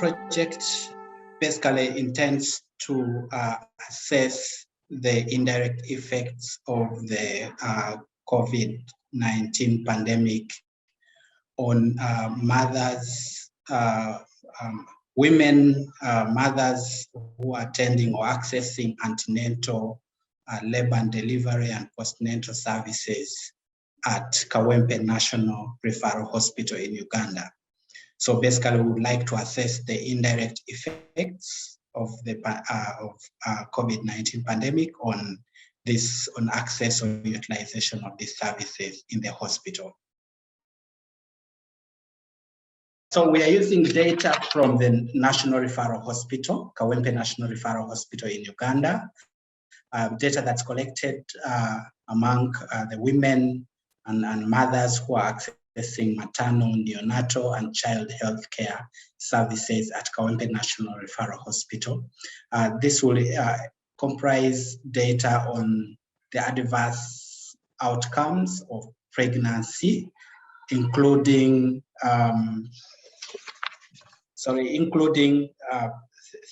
project basically intends to assess the indirect effects of the COVID-19 pandemic on mothers, women, mothers who are attending or accessing antenatal, labor and delivery and postnatal services at Kawempe National Referral Hospital in Uganda. So basically, we would like to assess the indirect effects of the COVID-19 pandemic on access or utilization of these services in the hospital. So we are using data from the National Referral Hospital, Kawempe National Referral Hospital in Uganda, data that's collected among the women and mothers who are accessing maternal, neonatal, and child health care services at Kawempe National Referral Hospital. This will comprise data on the adverse outcomes of pregnancy, including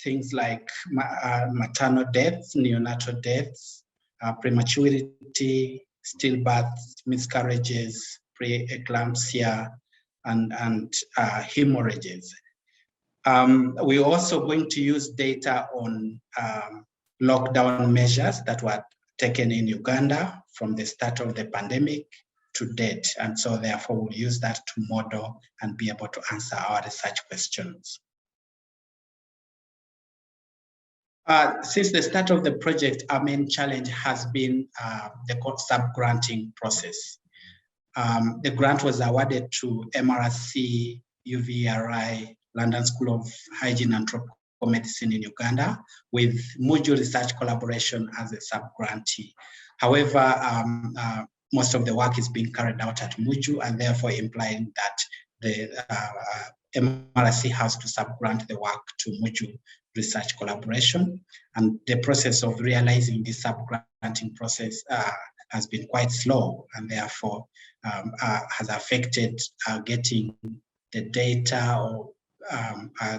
things like maternal deaths, neonatal deaths, prematurity, stillbirth, miscarriages, preeclampsia, and hemorrhages. We're also going to use data on lockdown measures that were taken in Uganda from the start of the pandemic to date. And so therefore we'll use that to model and be able to answer our research questions. Since the start of the project, our main challenge has been the sub-granting process. The grant was awarded to MRC, UVRI, London School of Hygiene and Tropical Medicine in Uganda, with Muju Research Collaboration as a sub-grantee. However, most of the work is being carried out at Muju, and therefore implying that the MRC has to sub-grant the work to Muju Research Collaboration. And the process of realizing this sub-granting process has been quite slow, and therefore has affected getting the data or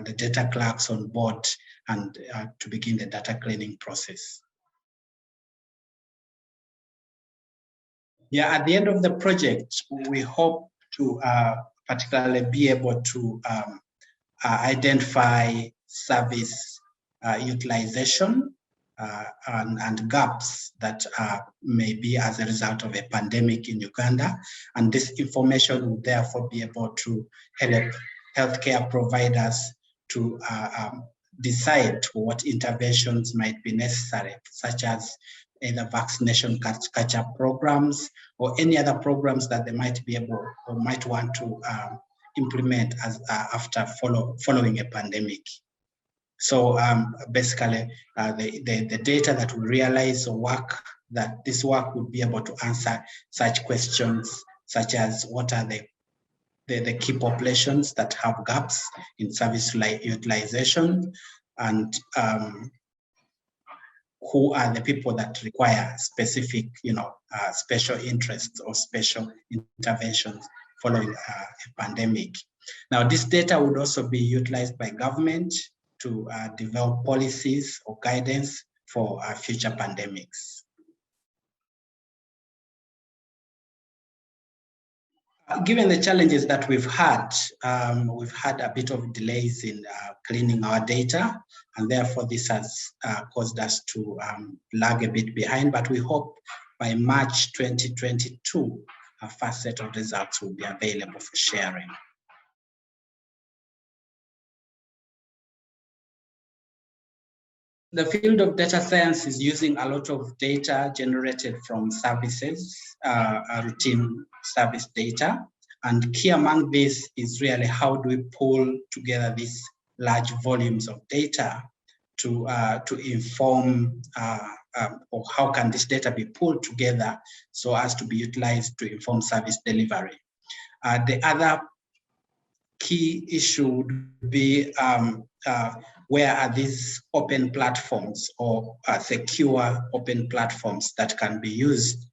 the data clerks on board and to begin the data cleaning process. Yeah, at the end of the project, we hope to particularly be able to identify service utilization and gaps that may be as a result of a pandemic in Uganda. And this information will therefore be able to help healthcare providers to decide what interventions might be necessary, such as either vaccination catch-up programs or any other programs that they might be able or might want to implement as after following a pandemic. So basically, the data that we realize or work, that this work would be able to answer such questions, such as what are the key populations that have gaps in service utilization, and who are the people that require specific, special interests or special interventions following a pandemic. Now, this data would also be utilized by government to develop policies or guidance for future pandemics. Given the challenges that we've had a bit of delays in cleaning our data, and therefore this has caused us to lag a bit behind, but we hope by March 2022, a first set of results will be available for sharing. The field of data science is using a lot of data generated from services, routine service data. And key among this is really how do we pull together these large volumes of data to inform, or how can this data be pulled together so as to be utilized to inform service delivery. The other key issue would be where are these open platforms or secure open platforms that can be used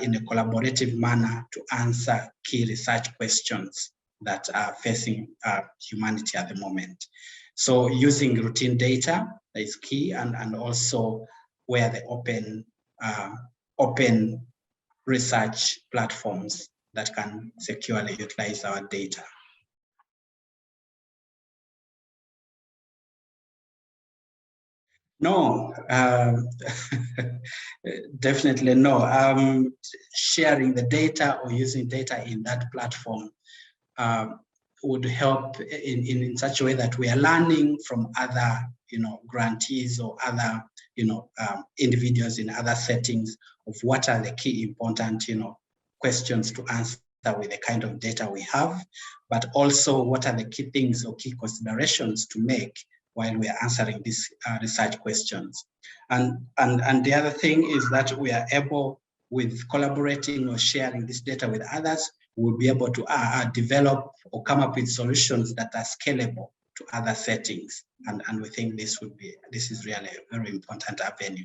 in a collaborative manner to answer key research questions that are facing humanity at the moment. So using routine data is key, and also where the open research platforms that can securely utilize our data. No, definitely no. Sharing the data or using data in that platform would help in such a way that we are learning from other, grantees or other, individuals in other settings of what are the key important, questions to answer with the kind of data we have, but also what are the key things or key considerations to make while we are answering these research questions. And the other thing is that we are able, with collaborating or sharing this data with others, we'll be able to develop or come up with solutions that are scalable to other settings. And we think this is really a very important avenue.